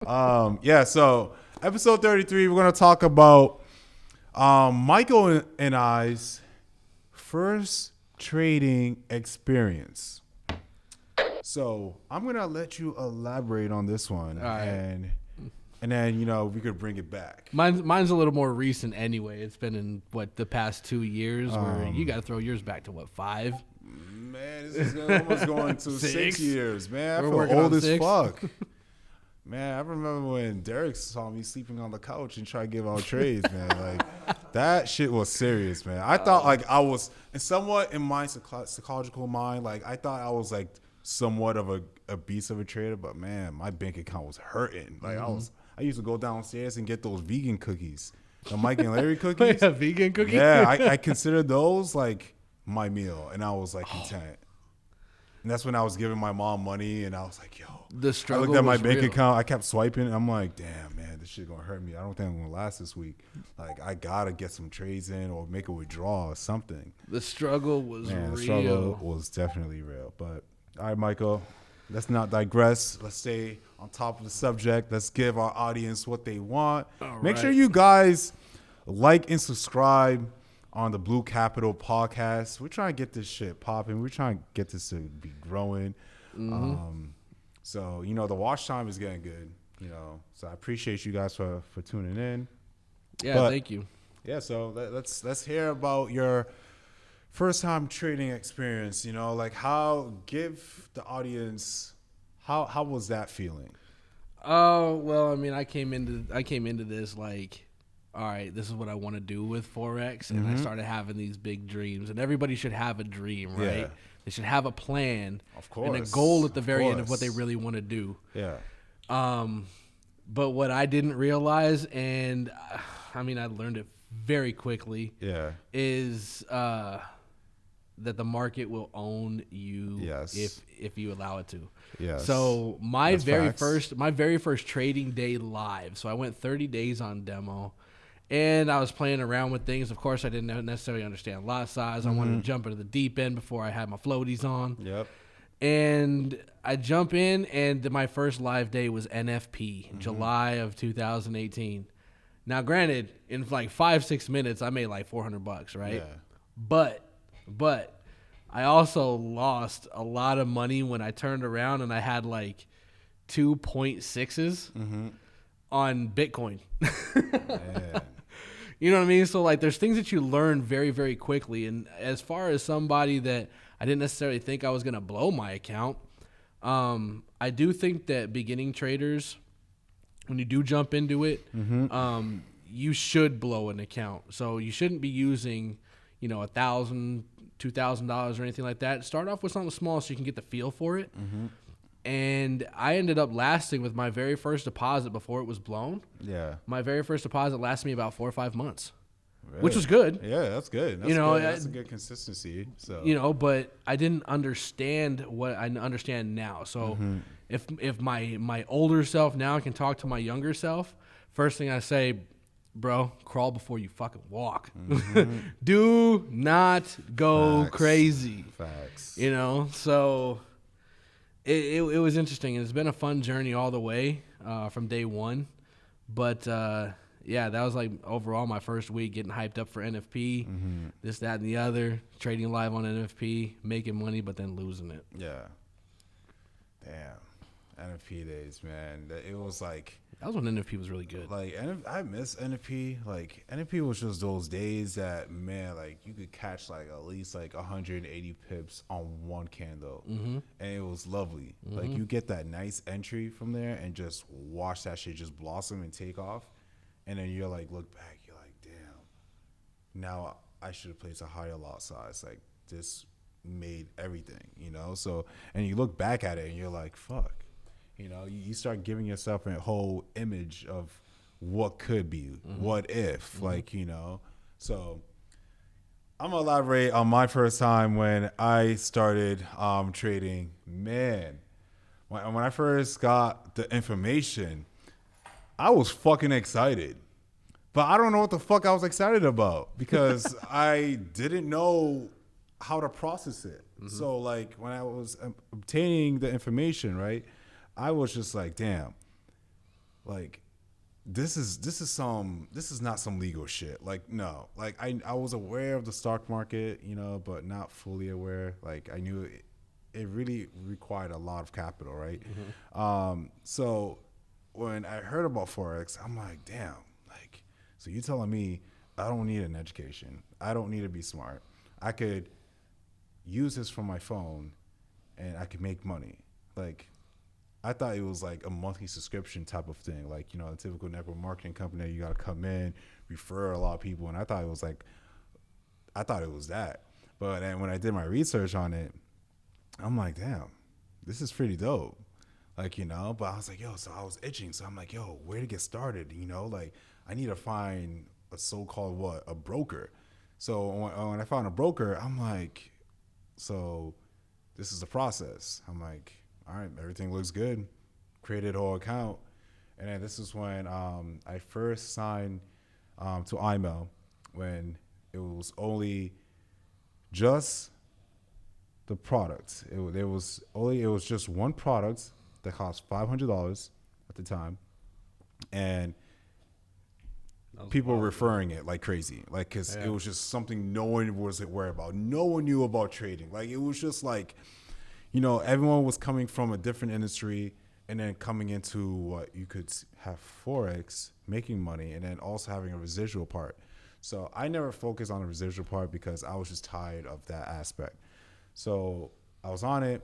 Yeah, so episode 33, we're going to talk about Michael and I's first trading experience. So I'm going to let you elaborate on this one. All right. And then, we could bring it back. Mine's a little more recent anyway. It's been in, the past 2 years where you got to throw yours back to, 5? Man, this is almost going to 6 years, man. I We're feel old as 6. fuck. Man, I remember when Derek saw me sleeping on the couch and tried to give out trades, man. Like, that shit was serious, man. I thought, I was, and somewhat in my psychological mind, I thought I was, somewhat of a beast of a trader, but, man, my bank account was hurting. I used to go downstairs and get those vegan cookies, the Mike and Larry cookies. Yeah, vegan cookies? Yeah, I considered those, my meal, and I was, content. And that's when I was giving my mom money, and I was like, yo. The struggle I looked at my was bank real. account. I kept swiping. And I'm like, damn, man, this shit going to hurt me. I don't think I'm going to last this week. I got to get some trades in or make a withdrawal or something. The struggle was Man, real. the struggle was definitely real. But, all right, Michael, let's not digress. Let's stay on top of the subject. Let's give our audience what they want. Make sure you guys like and subscribe on the Blue Capital podcast. We're trying to get this shit popping. We're trying to get this to be growing. So, the watch time is getting good, So I appreciate you guys for tuning in. Yeah, thank you. Yeah, so let's hear about your first time trading experience, give the audience how was that feeling? Oh, well, I mean, I came into this all right, this is what I want to do with Forex, and I started having these big dreams, and everybody should have a dream, right? Yeah. They should have a plan, Of course, and a goal at the very end of course. what they really want to do. Yeah. But what I didn't realize, and I learned it very quickly, Yeah. is that the market will own you Yes. if you allow it to. Yes. So my That's facts. very first trading day live. So I went 30 days on demo, and I was playing around with things. Of course, I didn't necessarily understand lot size. I wanted to jump into the deep end before I had my floaties on. Yep. And I jump in, and my first live day was NFP, July of 2018. Now, granted, in 5-6 minutes, I made $400, right? Yeah. But I also lost a lot of money when I turned around and I had 2.6s on Bitcoin. Man. You know what I mean? So there's things that you learn very, very quickly. And as far as somebody that I didn't necessarily think I was going to blow my account, I do think that beginning traders, when you do jump into it, you should blow an account. So you shouldn't be using, $1,000, $2,000 or anything like that. Start off with something small so you can get the feel for it. And I ended up lasting with my very first deposit before it was blown. Yeah. My very first deposit lasted me about 4 or 5 months, Really? which was good. Yeah, that's good. That's good. That's a good consistency. So But I didn't understand what I understand now. So if my older self now can talk to my younger self, first thing I say, bro, crawl before you fucking walk. Do not go Facts. crazy. Facts. So it was interesting, and it's been a fun journey all the way from day one. But yeah, that was overall my first week getting hyped up for NFP, this, that, and the other, trading live on NFP, making money, but then losing it. Yeah. Damn. NFP days, man. It was That was when NFP was really good. I miss NFP. NFP was just those days that, man, you could catch at least 180 pips on one candle, and it was lovely. You get that nice entry from there and just watch that shit just blossom and take off, and then you're look back, you're damn, now I should have placed a higher lot size. This made everything, So, and you look back at it and you're fuck. You start giving yourself a whole image of what could be, what if, So I'm going to elaborate on my first time when I started trading. Man, when I first got the information, I was fucking excited. But I don't know what the fuck I was excited about because I didn't know how to process it. So, when I was obtaining the information, right, I was just damn, like, this is not some legal shit. Like, no, like I was aware of the stock market, you know, but not fully aware. Like, I knew it really required a lot of capital, right? So when I heard about Forex, I'm like, damn, like, so you telling me I don't need an education. I don't need to be smart. I could use this from my phone and I could make money. Like, I thought it was like a monthly subscription type of thing. Like, you know, a typical network marketing company, you got to come in, refer a lot of people. And I thought it was that. But then when I did my research on it, I'm like, damn, this is pretty dope. Like, you know, but I was like, yo, so I was itching. So I'm like, yo, where to get started? You know, like, I need to find a so-called a broker. So when I found a broker, I'm like, so this is the process. I'm like, all right, everything looks good. Created a whole account. And then this is when I first signed to IML, when it was only just the product. It was just one product that cost $500 at the time. And people were referring it like crazy, like, because it was just something no one was aware about. No one knew about trading. Like, it was just like, you know, everyone was coming from a different industry and then coming into what you could have Forex, making money, and then also having a residual part. So I never focused on the residual part because I was just tired of that aspect. So I was on it.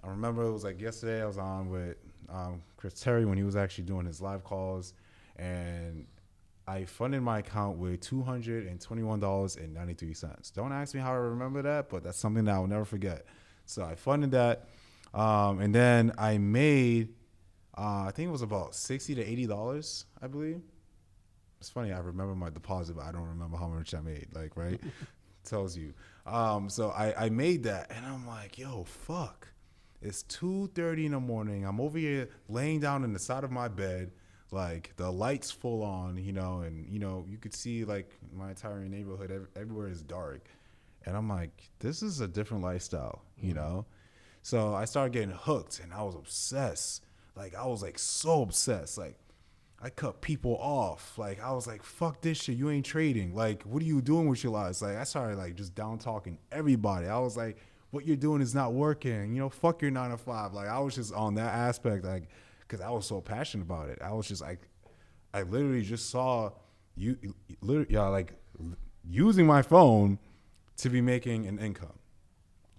I remember it was like yesterday I was on with Chris Terry when he was actually doing his live calls, and I funded my account with $221.93. Don't ask me how I remember that, but that's something that I will never forget. So I funded that, and then I made, I think it was about $60 to $80, I believe. It's funny, I remember my deposit, but I don't remember how much I made. Like, right? Tells you. So I made that, and I'm like, yo, fuck. It's 2:30 in the morning. I'm over here laying down in the side of my bed, like the lights full on, you know, and you know you could see like my entire neighborhood. Everywhere is dark. And I'm like, this is a different lifestyle, you know? So I started getting hooked, and I was obsessed. Like, I was, like, so obsessed. Like, I cut people off. Like, I was like, fuck this shit. You ain't trading. Like, what are you doing with your lives? Like, I started, like, just down-talking everybody. I was like, what you're doing is not working. You know, fuck your 9 to 5. Like, I was just on that aspect, like, because I was so passionate about it. I was just, like, I literally just saw you, like, using my phone to be making an income.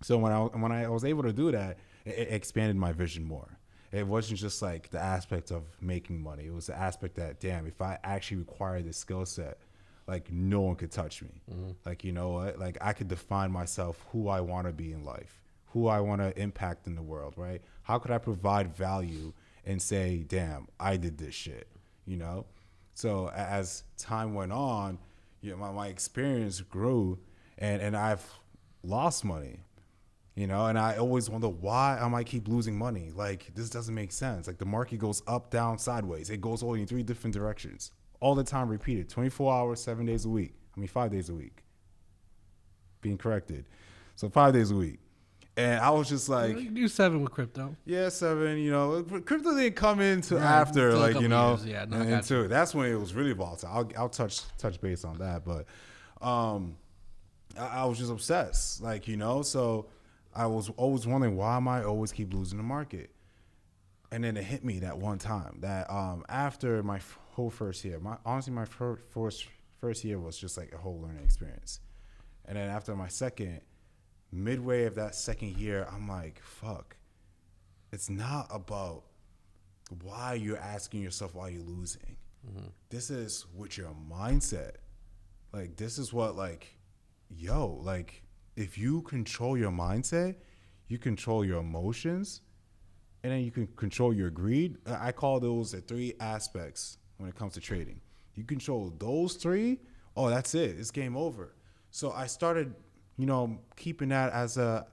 So when I was able to do that, it expanded my vision more. It wasn't just like the aspect of making money. It was the aspect that, damn, if I actually require this skill set, like, no one could touch me. Like, you know what? Like, I could define myself, who I want to be in life, who I want to impact in the world, right? How could I provide value and say, damn, I did this shit, you know? So as time went on, you know, my experience grew. And I've lost money, you know, and I always wonder, why I might keep losing money. Like, this doesn't make sense. Like, the market goes up, down, sideways. It goes only in 3 different directions. All the time, repeated, 24 hours, 7 days a week. 5 days a week. Being corrected. So 5 days a week. And I was just like, you do 7 with crypto. Yeah, 7, you know. Crypto didn't come into after, like, you know. Years. Yeah, no, and into that's when it was really volatile. I'll touch base on that. But I was just obsessed, like, you know, so I was always wondering, why am I always keep losing the market? And then it hit me that one time that after my whole first year, my first year was just like a whole learning experience. And then after my second, midway of that second year, I'm like, fuck, it's not about why you're asking yourself why you're losing. This is with your mindset. Like, this is what, like, yo, like, if you control your mindset, you control your emotions, and then you can control your greed. I call those the 3 aspects when it comes to trading. You control those 3, oh, that's it. It's game over. So I started, you know, keeping that as a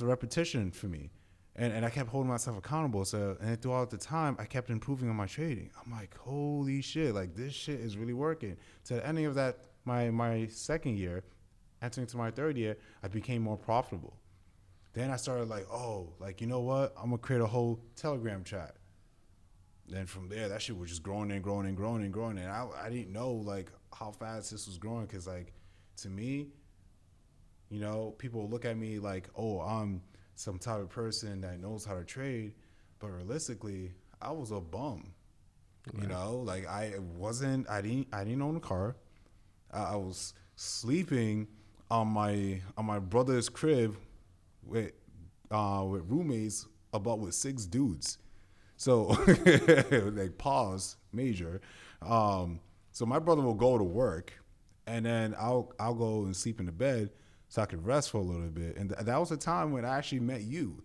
repetition for me. And I kept holding myself accountable. So, and throughout the time, I kept improving on my trading. I'm like, holy shit, like, this shit is really working. To the ending of that, my second year, entering into my third year, I became more profitable. Then I started like, oh, like, you know what? I'm going to create a whole Telegram chat. then from there, that shit was just growing and growing and growing and growing. And I didn't know like how fast this was growing, because like to me, you know, people look at me like, oh, I'm some type of person that knows how to trade, but realistically, I was a bum. You know, like I didn't own a car. I was sleeping on my brother's crib with roommates, about with 6 dudes. So like pause major. So my brother will go to work, and then I'll go and sleep in the bed so I could rest for a little bit. And that was the time when I actually met you,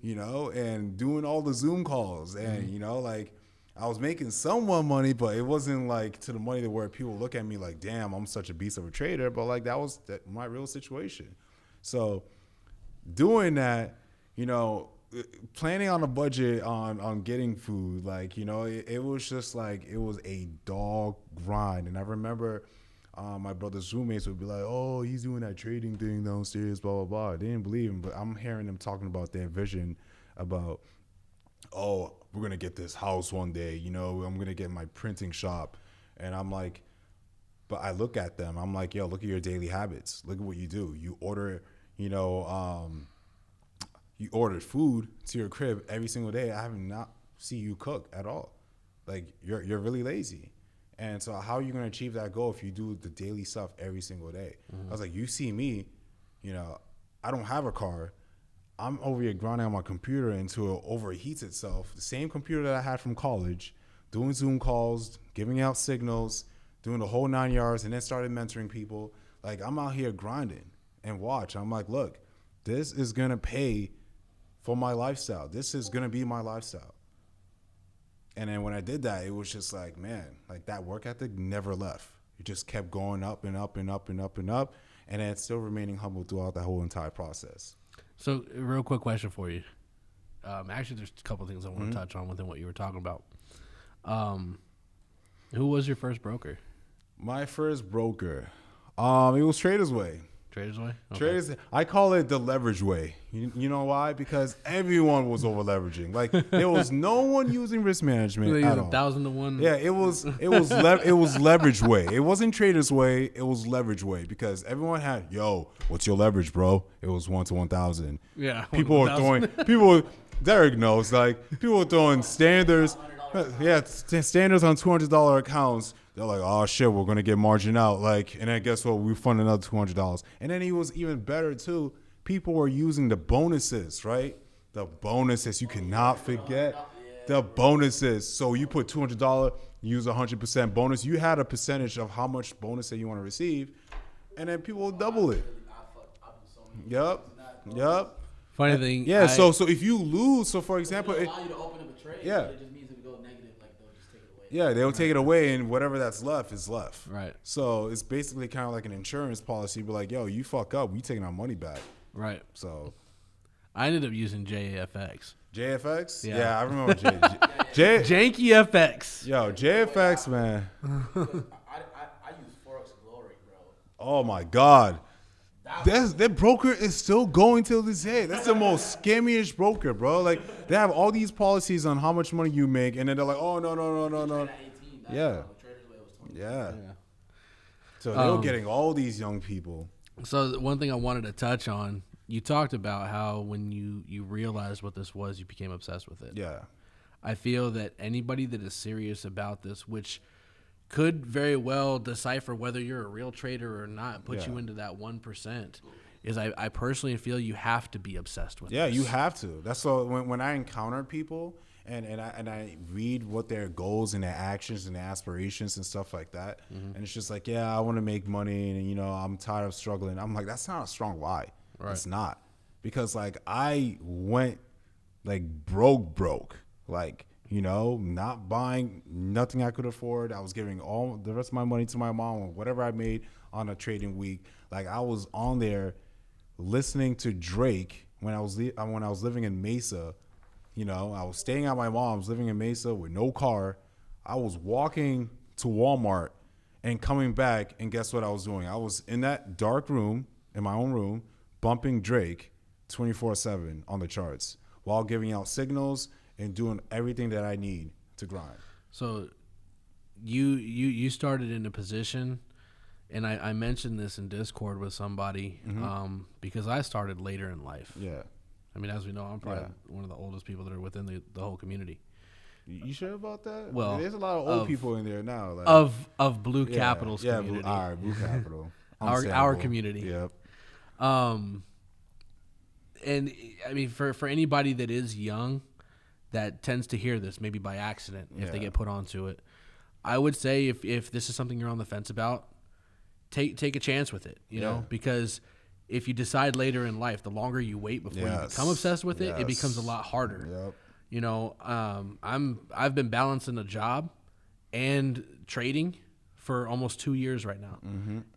you know, and doing all the Zoom calls, and you know, like I was making somewhat money, but it wasn't like to the money that where people look at me like, damn, I'm such a beast of a trader. But like that was my real situation. So doing that, you know, planning on a budget on getting food, like, you know, it was just like, it was a dog grind. And I remember my brother's roommates would be like, oh, he's doing that trading thing downstairs, blah, blah, blah. They didn't believe him, but I'm hearing them talking about their vision about, oh, we're going to get this house one day, you know, I'm going to get my printing shop. And I'm like, but I look at them, I'm like, yo, look at your daily habits. Look at what you do. You order, you know, you order food to your crib every single day. I have not seen you cook at all. Like you're really lazy. And so how are you going to achieve that goal if you do the daily stuff every single day? I was like, you see me, you know, I don't have a car. I'm over here grinding on my computer until it overheats itself. The same computer that I had from college, doing Zoom calls, giving out signals, doing the whole 9 yards, and then started mentoring people. Like I'm out here grinding, and watch. I'm like, look, this is going to pay for my lifestyle. This is going to be my lifestyle. And then when I did that, it was just like, man, like that work ethic never left. It just kept going up and up and up and up and up. And then still remaining humble throughout the whole entire process. So, real quick question for you. Actually, there's a couple things I want to touch on within what you were talking about. Who was your first broker? My first broker, it was Traders Way. Traders Way? Okay. Traders, I call it the leverage way. You know why? Because everyone was over leveraging. Like there was no one using risk management at all. 1,000 to 1. Yeah, it was leverage way. It wasn't Traders Way. It was leverage way, because everyone had, yo, what's your leverage, bro? It was 1 to 1,000. Yeah, people were throwing. Derek knows. Like people were throwing standards. Yeah, standards on $200 accounts. They're like, oh shit, we're gonna get margin out. Like, and then guess what? We fund another $200. And then he was even better too. People were using the bonuses, right? The bonuses, you cannot forget the bonuses. So you put $200, you use 100% bonus. You had a percentage of how much bonus that you want to receive, and then people will double it. Yep. Funny thing. Yeah. So if you lose, so for example, allow you to open up a trade. Yeah. It just means if it goes negative, like they'll just take it away. Yeah, they'll take it away, and whatever that's left is left. Right. So it's basically kind of like an insurance policy. But like, yo, you fuck up, we taking our money back. Right. So I ended up using JFX. JFX? Yeah. I remember Janky FX. Yo, JFX, man. I use Forex Glory, bro. Oh my God. That broker is still going till this day. That's the most scammy-ish broker, bro. Like they have all these policies on how much money you make, and then they're like, oh no. Yeah. Yeah. So they were getting all these young people. So one thing I wanted to touch on, you talked about how when you realized what this was, you became obsessed with it. Yeah. I feel that anybody that is serious about this, which could very well decipher whether you're a real trader or not, put you into that 1%, is I personally feel you have to be obsessed with this. You have to. That's so when I encounter people and I read what their goals and their actions and their aspirations and stuff like that, and it's just like, yeah, I want to make money, and I'm tired of struggling. I'm like, that's not a strong why. Right. It's not. Because like I went like broke. Like, not buying nothing I could afford. I was giving all the rest of my money to my mom or whatever I made on a trading week. Like I was on there listening to Drake when I was living in Mesa. I was staying at my mom's, living in Mesa with no car. I was walking to Walmart and coming back, and guess what I was doing? I was in that dark room, in my own room, bumping Drake 24/7 on the charts while giving out signals and doing everything that I need to grind. So you started in a position, and I mentioned this in Discord with somebody, because I started later in life. Yeah. I mean, as we know, I'm probably one of the oldest people that are within the whole community. You sure about that? Well, there's a lot of old people in there now. Like, of Blue Capital's community. All right, Blue Capital. our community. Yep. And I mean, for anybody that is young, that tends to hear this maybe by accident if they get put onto it, I would say if this is something you're on the fence about, take a chance with it. You know, because if you decide later in life, the longer you wait before you become obsessed with it, it becomes a lot harder. Yep. You know, I've been balancing a job and trading for almost 2 years right now,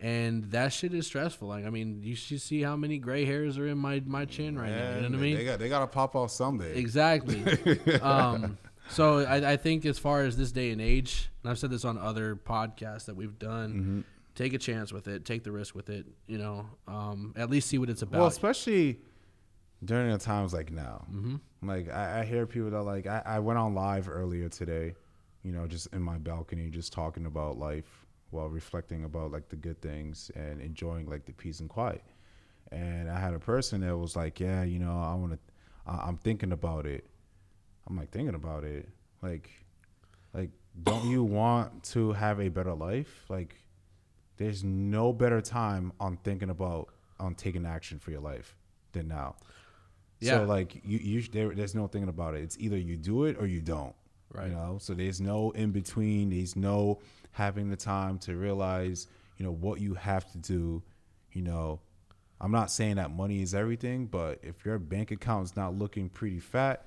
and that shit is stressful. Like, I mean, you should see how many gray hairs are in my chin right now. You know what I mean? They got to pop off someday. Exactly. So I think as far as this day and age, and I've said this on other podcasts that we've done, take a chance with it, take the risk with it. You know, at least see what it's about. Well, especially during the times like now. Like, I hear people that, like, I went on live earlier today, you know, just in my balcony, just talking about life while reflecting about, like, the good things and enjoying, like, the peace and quiet. And I had a person that was like, yeah, you know, I'm thinking about it. I'm like, thinking about it? Like, don't you want to have a better life? Like, there's no better time on taking action for your life than now. Yeah. So, like, there's no thinking about it. It's either you do it or you don't. Right. You know, so there's no in between. There's no having the time to realize, you know, what you have to do. You know, I'm not saying that money is everything, but if your bank account is not looking pretty fat,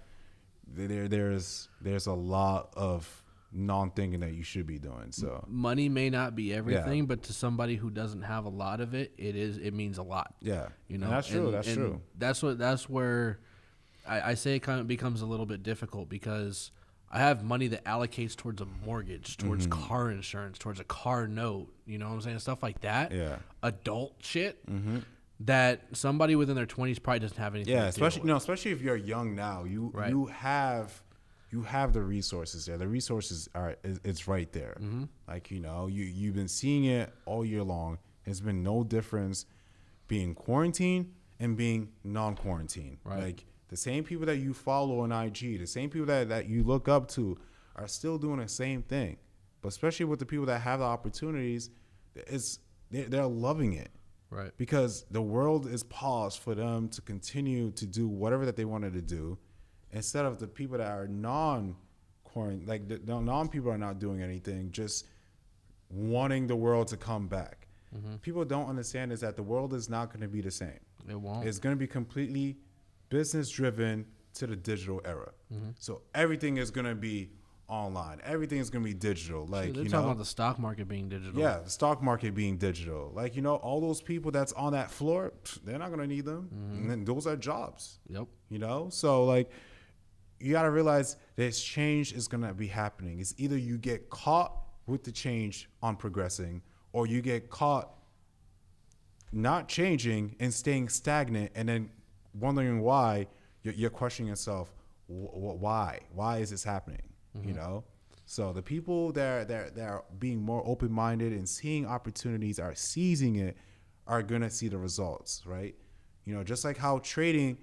there's a lot of non-thinking that you should be doing. So money may not be everything, but to somebody who doesn't have a lot of it, it means a lot. Yeah, you know, and that's true. That's true. That's where I say it kind of becomes a little bit difficult, because I have money that allocates towards a mortgage, towards car insurance, towards a car note. You know what I'm saying? Stuff like that. Yeah. Adult shit. That somebody within their 20s probably doesn't have anything. Yeah, especially if you're young now, you have the resources there. The resources it's right there. Like, you know, you've been seeing it all year long. There's been no difference being quarantined and being non-quarantined. Right. Like, the same people that you follow on IG, the same people that you look up to are still doing the same thing. But especially with the people that have the opportunities, they're loving it. Right. Because the world is paused for them to continue to do whatever that they wanted to do, instead of the people that are non-quarantine, like the non-people are not doing anything, just wanting the world to come back. People don't understand is that the world is not going to be the same. It won't. It's going to be completely business-driven to the digital era. So everything is going to be online. Everything is going to be digital. Like, they're talking about the stock market being digital. Yeah, the stock market being digital. Like, you know, all those people that's on that floor, they're not going to need them. And then those are jobs. Yep. You know? So, like, you got to realize this change is going to be happening. It's either you get caught with the change on progressing, or you get caught not changing and staying stagnant, and then wondering why. You're questioning yourself, why? Why is this happening? You know? So the people that are being more open-minded and seeing opportunities, are seizing it, are going to see the results, right? You know, just like how trading,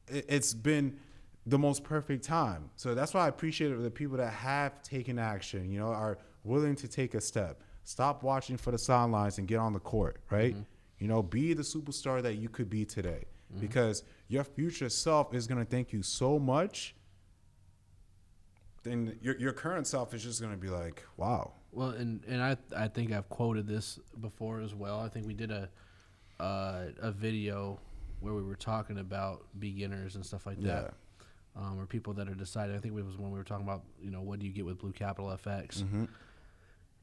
it's been the most perfect time. So that's why I appreciate the people that have taken action, you know, are willing to take a step. Stop watching for the sidelines and get on the court, right? You know, be the superstar that you could be today, because your future self is going to thank you so much. Then your current self is just going to be like, wow. Well, and I think I've quoted this before as well. I think we did a video where we were talking about beginners and stuff like that. Or people that are deciding. I think it was when we were talking about, you know, what do you get with Blue Capital FX?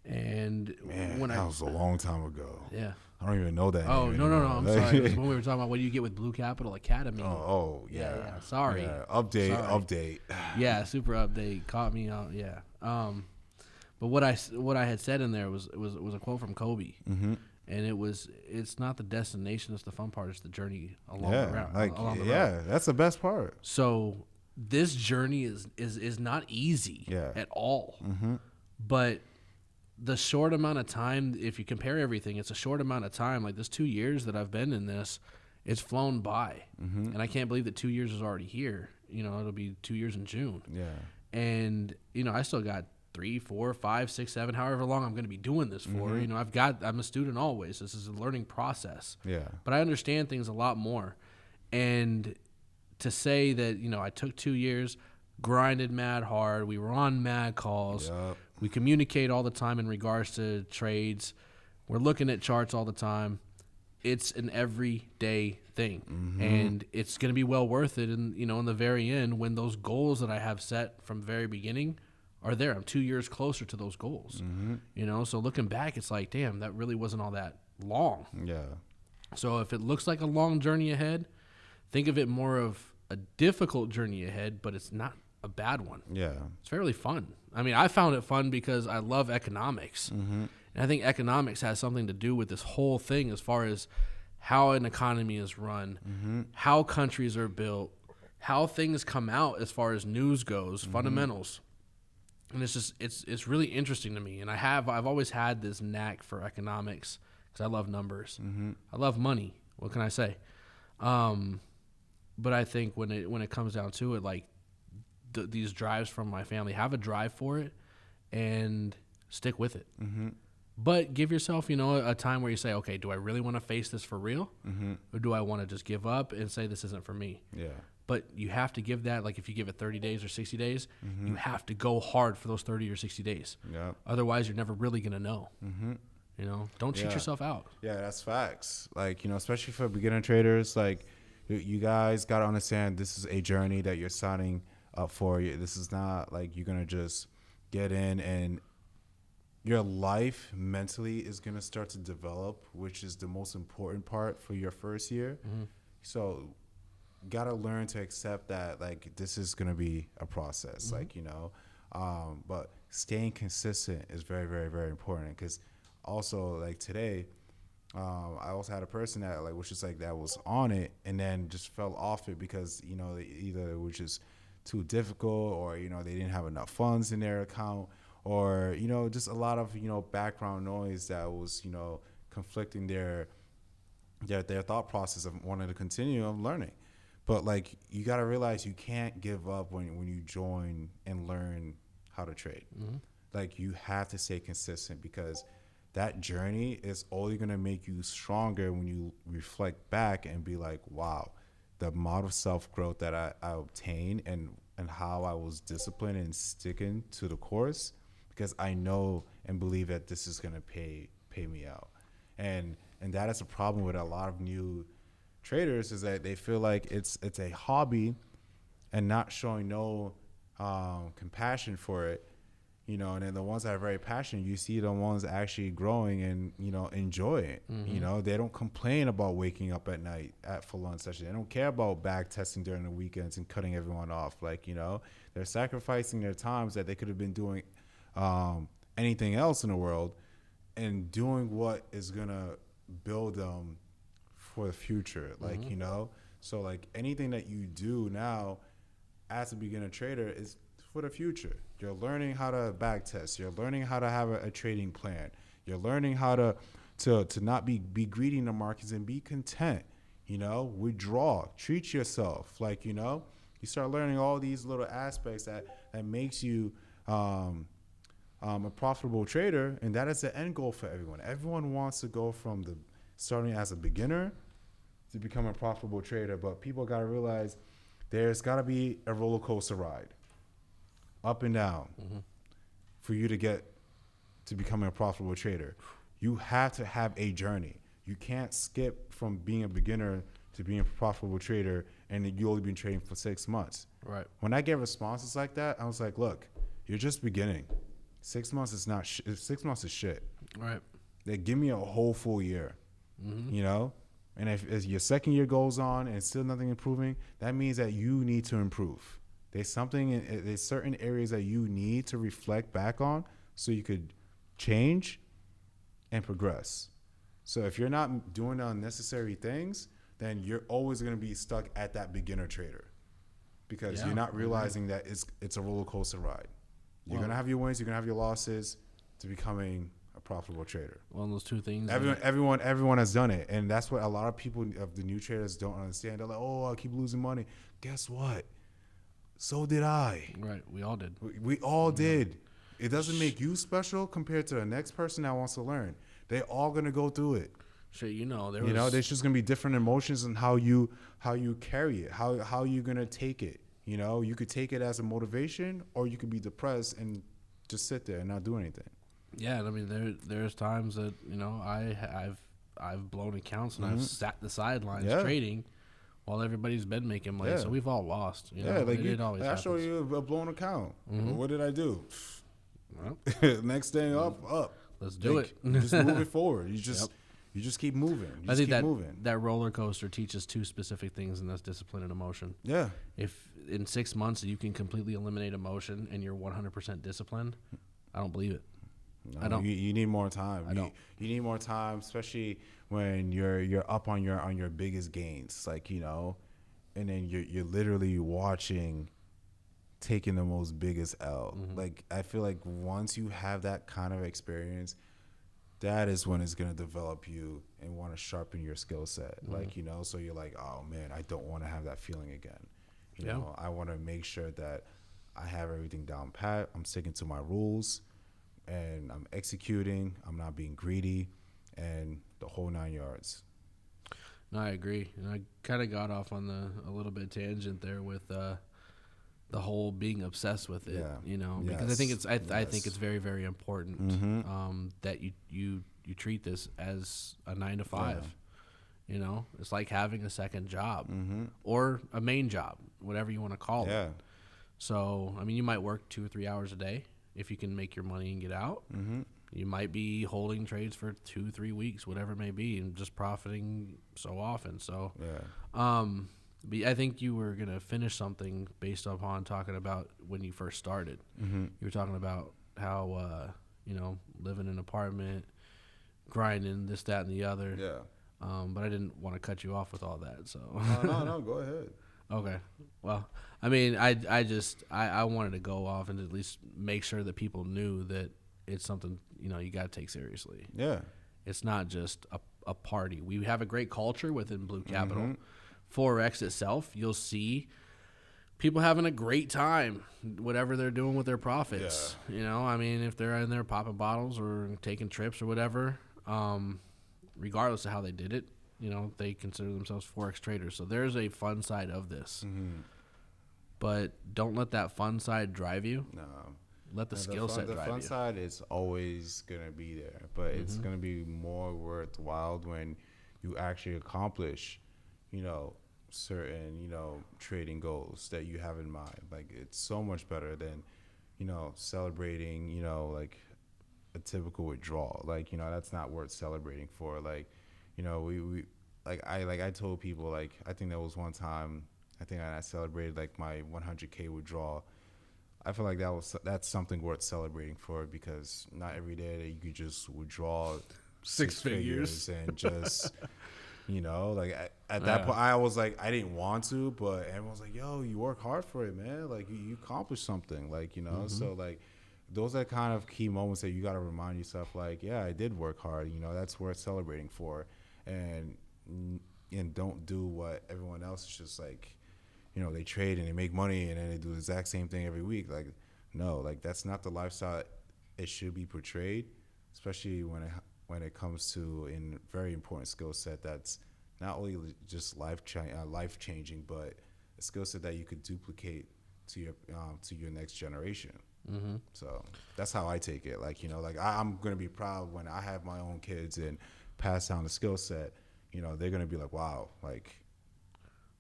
And Man, when that was a long time ago. Yeah. I don't even know that. Oh, name no. anymore. I'm sorry. It was when we were talking about what do you get with Blue Capital Academy. Yeah. Sorry. Yeah. Update. Yeah, super update. Caught me out. Yeah. But what I had said in there was a quote from Kobe. And it's not the destination, it's the fun part, it's the journey along the route. That's the best part. So this journey is not easy at all. But the short amount of time, if you compare everything, it's a short amount of time. Like this 2 years that I've been in this, it's flown by. And I can't believe that 2 years is already here. You know, it'll be 2 years in June. Yeah. And, you know, I still got 3, 4, 5, 6, 7, however long I'm going to be doing this for. You know, I'm a student always. This is a learning process. Yeah. But I understand things a lot more. And to say that, you know, I took 2 years, grinded mad hard. We were on mad calls. Yep. We communicate all the time in regards to trades. We're looking at charts all the time. It's an everyday thing, and it's going to be well worth it. And you know, in the very end, when those goals that I have set from the very beginning are there, I'm 2 years closer to those goals. You know, so looking back, it's like, damn, that really wasn't all that long. Yeah. So if it looks like a long journey ahead, think of it more of a difficult journey ahead, but it's not a bad one. Yeah. It's fairly fun. I mean, I found it fun because I love economics. And I think economics has something to do with this whole thing as far as how an economy is run, how countries are built, how things come out as far as news goes, fundamentals. And it's just it's really interesting to me. And I've always had this knack for economics because I love numbers. I love money. What can I say? But I think when it comes down to it, like these drives from my family, have a drive for it and stick with it. But give yourself, you know, a time where you say, okay, do I really want to face this for real? Or do I want to just give up and say this isn't for me? Yeah. But you have to give that, like if you give it 30 days or 60 days, you have to go hard for those 30 or 60 days. Yeah. Otherwise, you're never really going to know. You know, don't cheat yourself out. Yeah, that's facts. Like, you know, especially for beginner traders, like you guys got to understand this is a journey that you're signing up for. This is not like you're going to just get in and your life mentally is going to start to develop, which is the most important part for your first year. So you got to learn to accept that, like, this is going to be a process, like, you know, but staying consistent is very, very, very important. Because also, like, today, I also had a person that, like, was just like, that was on it and then just fell off it because, you know, either it was just too difficult or, you know, they didn't have enough funds in their account, or, you know, just a lot of, you know, background noise that was, you know, conflicting their thought process of wanting to continue of learning. But, like, you got to realize you can't give up when you join and learn how to trade. Like, you have to stay consistent because that journey is only going to make you stronger when you reflect back and be like, wow, the amount of self-growth that I obtained and how I was disciplined and sticking to the course, because I know and believe that this is going to pay me out. And that is a problem with a lot of new traders, is that they feel like it's a hobby and not showing no compassion for it, you know. And then the ones that are very passionate, you see the ones actually growing and, you know, enjoy it. You know, they don't complain about waking up at night at full on session. They don't care about back testing during the weekends and cutting everyone off. Like, you know, they're sacrificing their times that they could have been doing anything else in the world and doing what is gonna build them for the future. Like, you know, so like anything that you do now as a beginner trader is for the future. You're learning how to back test. You're learning how to have a trading plan. You're learning how to not be greedy in the markets and be content. You know, withdraw, treat yourself. Like, you know, you start learning all these little aspects that makes you a profitable trader, and that is the end goal for everyone. Everyone wants to go from starting as a beginner to become a profitable trader, but people got to realize there's got to be a roller coaster ride, up and down, for you to get to becoming a profitable trader. You have to have a journey. You can't skip from being a beginner to being a profitable trader and you only been trading for 6 months. Right. When I get responses like that, I was like, look, you're just beginning. 6 months is not 6 months is shit. Right. They give me a whole full year, you know? And if your second year goes on and still nothing improving, that means that you need to improve. There's certain areas that you need to reflect back on so you could change and progress. So if you're not doing unnecessary things, then you're always going to be stuck at that beginner trader. because Yeah, you're not I agree. realizing that it's a roller coaster ride. You're Well- gonna have your wins, you're gonna have your losses to becoming a profitable trader. One of those two things. Everyone has done it, and that's what a lot of people of the new traders don't understand. They're like, "Oh, I keep losing money." Guess what? So did I. Right, we all did. We all did. It doesn't make you special compared to the next person that wants to learn. They're all gonna go through it. Shit, You know, there's just gonna be different emotions and how you carry it, how you're gonna take it. You know, you could take it as a motivation, or you could be depressed and just sit there and not do anything. Yeah, and I mean, there's times that I've blown accounts and I've sat the sidelines Yeah. trading while everybody's been making money. Yeah. So we've all lost. You know? Yeah, like it always I happens. show you a blown account. Well, what did I do? Well, Next thing up. let's do Like, it. you just move it forward. You just keep moving. You I just think keep that moving. that roller coaster teaches two specific things, and that's discipline and emotion. Yeah. If in 6 months you can completely eliminate emotion and you're 100% disciplined, I don't believe it. No, I don't. You need more time. I don't. You need more time, especially when you're up on your biggest gains, like, you know, and then you're literally watching taking the most biggest L. Like, I feel like once you have that kind of experience, that is when it's gonna develop you and want to sharpen your skill set. Like, you know, so you're like, oh man, I don't want to have that feeling again. You Yeah. know, I want to make sure that I have everything down pat. I'm sticking to my rules, and I'm executing. I'm not being greedy, and the whole 9 yards. No, I agree, and I kind of got off on a little bit tangent there with the whole being obsessed with it. Yeah. You know, because I think Yes. I think it's very, very important Mm-hmm. that you treat this as a 9 to 5. You know, it's like having a second job or a main job, whatever you want to call Yeah. it. So, I mean, you might work 2 or 3 hours a day if you can make your money and get out. You might be holding trades for 2-3 weeks, whatever it may be, and just profiting so often. So, Yeah. but I think you were gonna finish something based upon talking about when you first started. You were talking about how you know, living in an apartment, grinding this, that, and the other. Yeah. But I didn't want to cut you off with all that. So No, go ahead. okay. Well, I mean, I wanted to go off and at least make sure that people knew that it's something, you know, you got to take seriously. Yeah. It's not just a party. We have a great culture within Blue Capital. Forex itself, you'll see people having a great time, whatever they're doing with their profits. You know, I mean, if they're in there popping bottles or taking trips or whatever, regardless of how they did it, you know, they consider themselves Forex traders. So there's a fun side of this. But don't let that fun side drive you. No. Let the skill set The drive fun you. side is always gonna be there, but it's gonna be more worthwhile when you actually accomplish, you know, certain, you know, trading goals that you have in mind. Like, it's so much better than, you know, celebrating, you know, like a typical withdrawal. Like, you know, that's not worth celebrating for. Like, you know, we I told people, like, I think there was one time I think I celebrated like my 100K withdrawal. I feel like that's something worth celebrating for, because not every day that you could just withdraw Six figures and just, you know, like at that point I was like, I didn't want to, but everyone was like, yo, you work hard for it, man. Like, you accomplished something, like, you know. So like, those are kind of key moments that you got to remind yourself, like, yeah, I did work hard, you know, that's worth celebrating for. And don't do what everyone else is just like, you know, they trade and they make money and then they do the exact same thing every week. Like, no, like, that's not the lifestyle it should be portrayed, especially when it comes to a very important skill set that's not only just life changing, but a skill set that you could duplicate to your next generation. So that's how I take it. Like, you know, like, I'm gonna be proud when I have my own kids and pass down the skill set. You know, they're gonna be like, wow, like.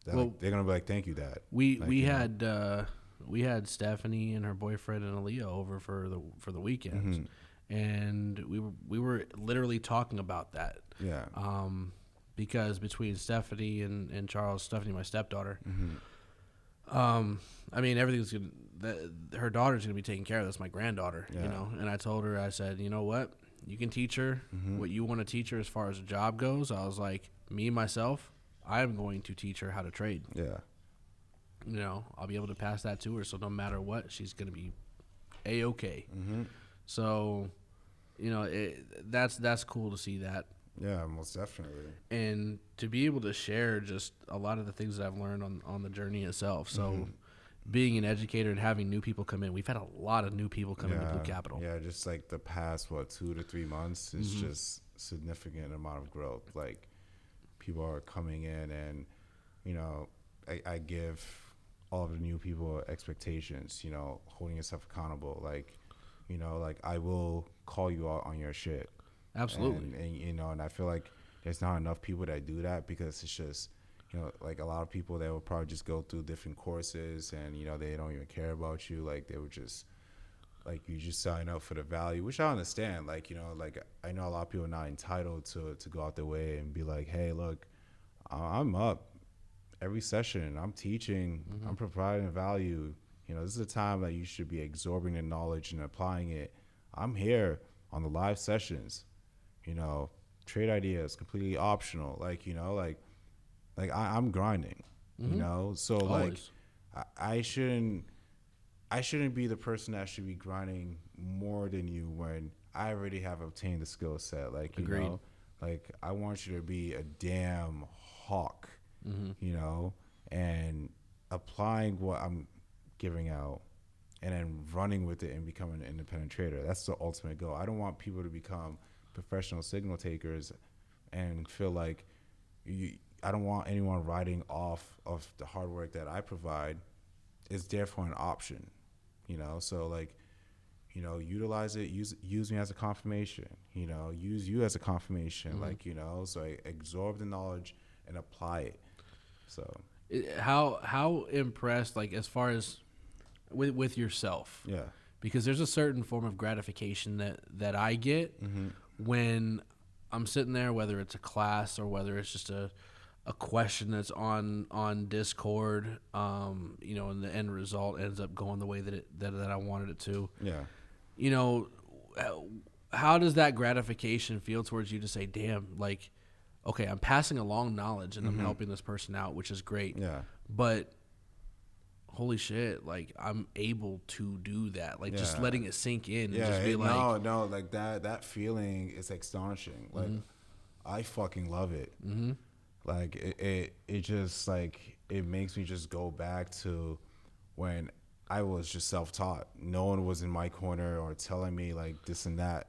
They're gonna be like, "Thank you, Dad." We had Stephanie and her boyfriend and Aaliyah over for the weekends, and we were literally talking about that. Yeah. Because between Stephanie and Charles, Stephanie, my stepdaughter, I mean, everything's her daughter's gonna be taken care of. That's my granddaughter, you know. And I told her, I said, you know what, you can teach her what you want to teach her as far as a job goes. I was like, me myself, I'm going to teach her how to trade. Yeah. you know, I'll be able to pass that to her. So no matter what, she's going to be A-okay. Mm-hmm. So, you know, that's cool to see that. Yeah, most definitely. And to be able to share just a lot of the things that I've learned on the journey itself. So being an educator and having new people come in, we've had a lot of new people come into Blue Capital. Yeah, just like the past, 2 to 3 months, it's just significant amount of growth. Like, people are coming in and, you know, I give all of the new people expectations, you know, holding yourself accountable. Like, you know, like, I will call you out on your shit. Absolutely. And you know, and I feel like there's not enough people that do that, because it's just, you know, like, a lot of people that will probably just go through different courses and, you know, they don't even care about you. Like, they would just, like, you just sign up for the value, which I understand. Like, you know, like, I know a lot of people are not entitled to go out their way and be like, hey, look, I'm up every session, I'm teaching, I'm providing value. You know, this is a time that you should be absorbing the knowledge and applying it. I'm here on the live sessions. You know, trade ideas completely optional. Like, you know, like I'm grinding. You know, so Always. like I shouldn't be the person that should be grinding more than you when I already have obtained the skill set. Like, you Agreed. know, like, I want you to be a damn hawk. You know, and applying what I'm giving out and then running with it and becoming an independent trader. That's the ultimate goal. I don't want people to become professional signal takers and feel like I don't want anyone riding off of the hard work that I provide. It's therefore an option, you know? So, like, you know, utilize it, use me as a confirmation, you know, use you as a confirmation, like, you know, so I absorb the knowledge and apply it. So How impressed, like, as far as with yourself? yeah. Because there's a certain form of gratification that I get when I'm sitting there, whether it's a class or whether it's just a question that's on Discord, you know, and the end result ends up going the way that I wanted it to. Yeah. You know, how does that gratification feel towards you to say, damn, like, okay, I'm passing along knowledge and I'm helping this person out, which is great. Yeah. But holy shit, like, I'm able to do that. Like, just letting it sink in and just be like, no, like, that feeling is astonishing. Like, I fucking love it. Like, it just, like, it makes me just go back to when I was just self-taught. No one was in my corner or telling me, like, this and that.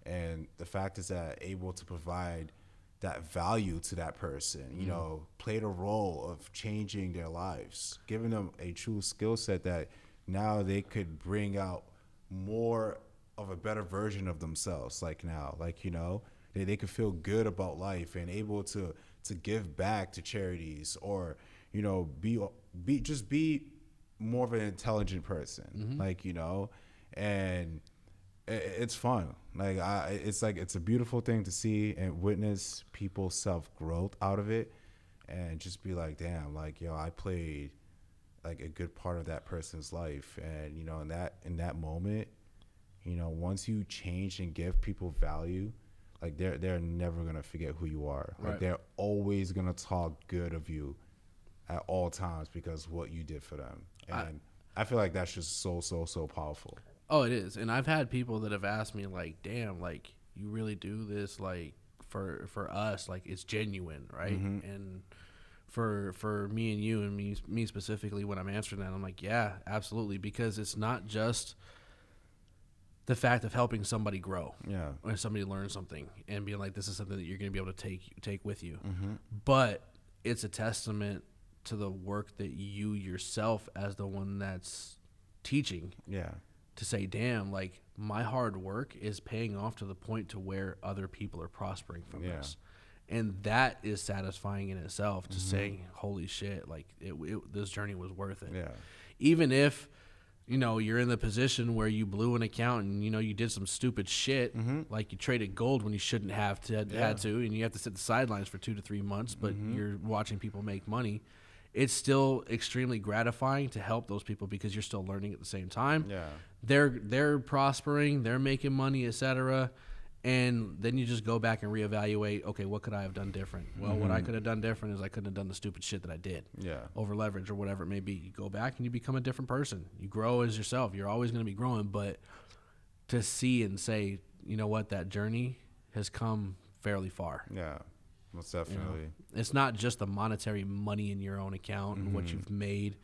And the fact is that able to provide that value to that person, you know, played a role of changing their lives, giving them a true skill set that now they could bring out more of a better version of themselves. Like, now, like, you know, they could feel good about life and able to give back to charities, or, you know, be more of an intelligent person, like, you know, and it's fun. Like, it's a beautiful thing to see and witness people's self-growth out of it, and just be like, damn, like, yo, I played, like, a good part of that person's life. And, you know, in that moment, you know, once you change and give people value, like, they're never gonna forget who you are. Like, they're always gonna talk good of you at all times because what you did for them. And I feel like that's just so powerful. oh, it is. And I've had people that have asked me, like, damn, like, you really do this, like, for us, like, it's genuine, right? And for me and you and me specifically, when I'm answering that, I'm like, yeah, absolutely, because it's not just the fact of helping somebody grow, or somebody learn something and being like, this is something that you're going to be able to take with you, but it's a testament to the work that you yourself, as the one that's teaching, to say, damn, like, my hard work is paying off to the point to where other people are prospering from this. And that is satisfying in itself, to saying, holy shit, like, this journey was worth it. Even if, you know, you're in the position where you blew an account and, you know, you did some stupid shit, like you traded gold when you shouldn't have had to, and you have to sit the sidelines for 2 to 3 months, but you're watching people make money. It's still extremely gratifying to help those people because you're still learning at the same time. They're prospering, they're making money, etc. And then you just go back and reevaluate, okay, what could I have done different? Well, what I could have done different is I couldn't have done the stupid shit that I did. Yeah. Over leverage or whatever it may be. You go back and you become a different person. You grow as yourself. You're always going to be growing, but to see and say, you know what, that journey has come fairly far. Yeah, most definitely. You know? It's not just the monetary money in your own account and what you've made.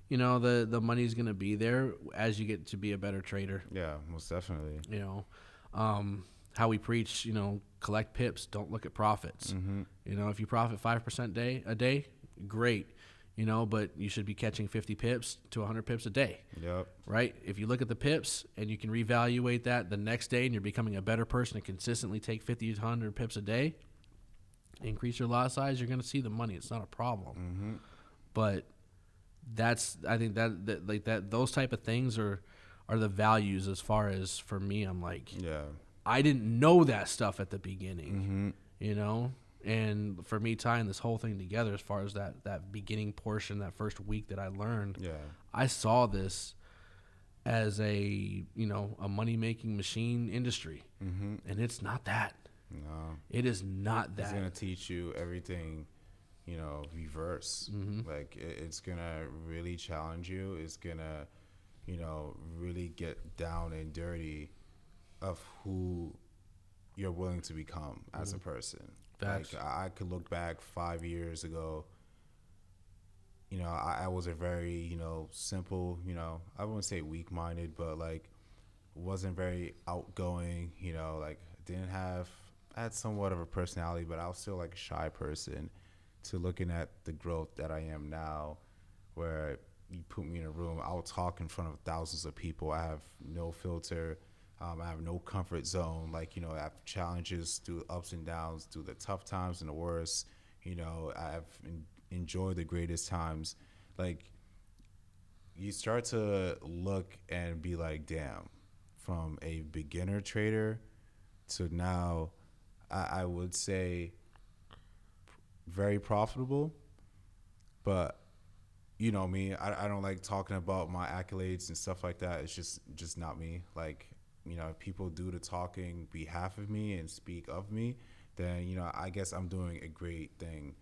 You know, the money's going to be there as you get to be a better trader. Yeah, most definitely. You know, how we preach, you know, collect pips, don't look at profits. You know, if you profit 5% a day, great. You know, but you should be catching 50 pips to 100 pips a day. Yep. Right? If you look at the pips and you can reevaluate that the next day and you're becoming a better person and consistently take 50 to 100 pips a day, increase your lot size, you're going to see the money. It's not a problem. But I think that those type of things are the values as far as for me. I'm like, Yeah. I didn't know that stuff at the beginning, you know? And for me, tying this whole thing together as far as that beginning portion, that first week that I learned, I saw this as a money-making machine industry. And it's not that. No. It is not that. It's going to teach you everything, you know, reverse. Like, it's going to really challenge you. It's going to, you know, really get down and dirty of who you're willing to become as a person. Facts. Like, I could look back 5 years ago. You know, I was a very, you know, simple, you know, I wouldn't say weak-minded, but like wasn't very outgoing. You know, like I had somewhat of a personality, but I was still like a shy person. To looking at the growth that I am now, where you put me in a room, I'll talk in front of thousands of people. I have no filter. I have no comfort zone. Like, you know, I have challenges through ups and downs, through the tough times and the worst. You know, I've enjoyed the greatest times. Like, you start to look and be like, damn, from a beginner trader to now, I would say very profitable. But, you know me, I don't like talking about my accolades and stuff like that. It's just not me. Like, you know, if people do the talking behalf of me and speak of me, then, you know, I guess I'm doing a great thing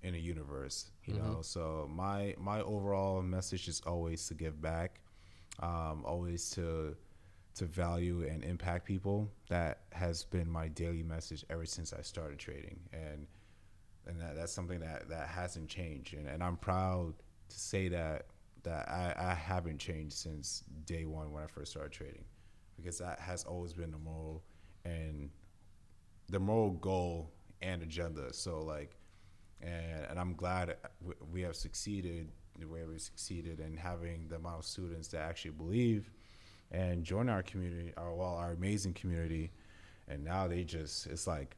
in the universe, you know. So my overall message is always to give back, always to value and impact people. That has been my daily message ever since I started trading, and that's something that hasn't changed, and I'm proud to say that I haven't changed since day one when I first started trading. Because that has always been the moral goal and agenda. So like, and I'm glad we have succeeded the way we succeeded, and having the amount of students that actually believe and join our community, our amazing community. And now it's like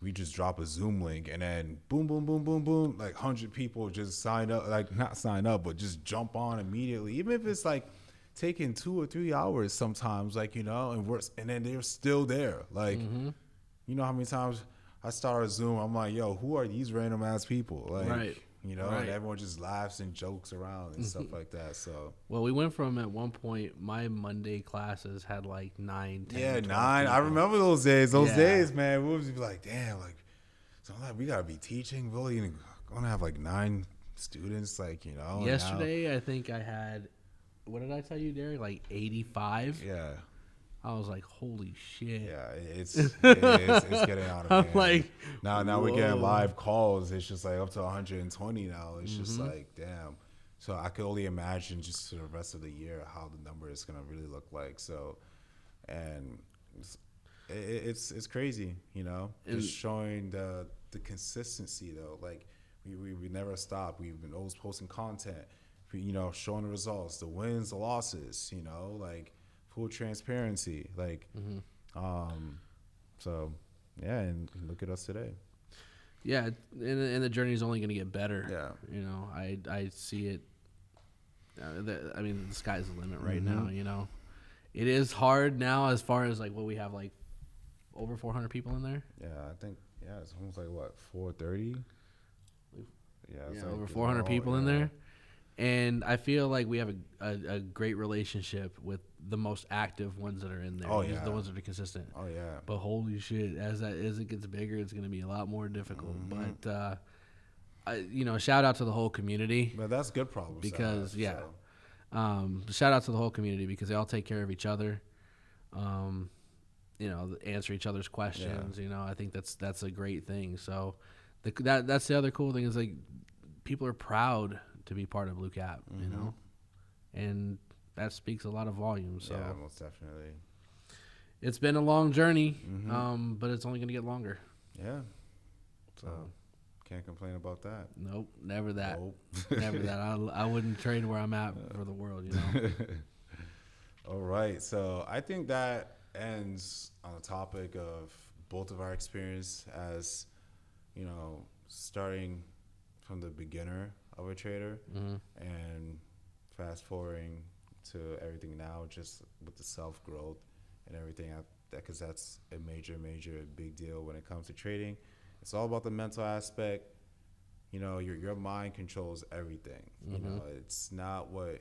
we just drop a Zoom link and then boom, boom, boom, boom, boom, like 100 people just sign up, like not sign up, but just jump on immediately, even if it's like taking 2 or 3 hours sometimes, like, you know, and then they're still there. Like, you know how many times I start a Zoom, I'm like, yo, who are these random ass people? Like, Right. You know, and everyone just laughs and jokes around and stuff like that. So, well, we went from, at one point, my Monday classes had like 9, 10, yeah, 12 9. people. I remember those days. Those Yeah. days, man, we would be like, damn, like, so I'm like, we gotta be teaching. Really gonna have like 9 students, like, you know. Yesterday, I think I had, what did I tell you, Derek? Like 85. Yeah. I was like, holy shit. Yeah, it's getting out of hand. I'm like, now we're getting live calls. It's just like up to 120 now. It's just like, damn. So I could only imagine just for the rest of the year how the number is gonna really look like. So, and it's crazy, you know. Just showing the consistency though. Like we never stop. We've been always posting content. You know, showing the results, the wins, the losses. You know, like full transparency. Like, so yeah, and look at us today. Yeah, and the journey is only going to get better. Yeah, you know, I see it. I mean, the sky's the limit right now. You know, it is hard now as far as like what we have, like over 400 people in there. Yeah, I think it's almost like what 430. Yeah, over 400 people in there. And I feel like we have a great relationship with the most active ones that are in there. Oh, Just yeah. the ones that are consistent. Oh yeah. But holy shit, as it gets bigger, it's going to be a lot more difficult. But shout out to the whole community But that's good problems to because have, so. shout out to the whole community because they all take care of each other. Answer each other's questions. Yeah. I think that's a great thing. So that's the other cool thing is like people are proud to be part of Blue Cap, and that speaks a lot of volumes. So Yeah, most definitely. it's been a long journey, but it's only going to get longer. Yeah. So can't complain about that. Nope, never that. Nope. Never that. I wouldn't trade where I'm at for the world, All right. So I think that ends on the topic of both of our experience as, starting from the beginner of a trader and fast forwarding to everything now, just with the self growth and everything, because that's a major big deal when it comes to trading. It's all about the mental aspect. Your mind controls everything. It's not what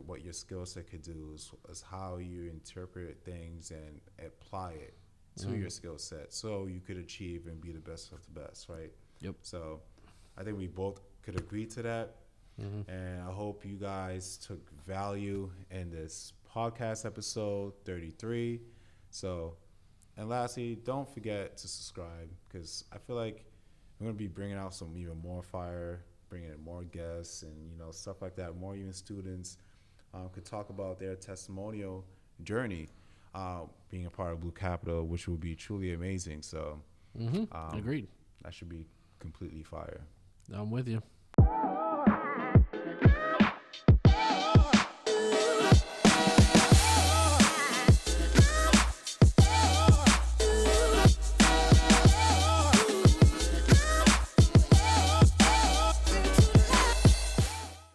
what your skill set could do is how you interpret things and apply it to your skill set, so you could achieve and be the best of the best, right? Yep. So I think we both could agree to that. And I hope you guys took value in this podcast episode 33. So, and lastly, don't forget to subscribe, because I feel like we're going to be bringing out some even more fire, bringing in more guests and, stuff like that. More even students could talk about their testimonial journey being a part of Blue Capital, which will be truly amazing. So, Agreed. That should be completely fire. I'm with you.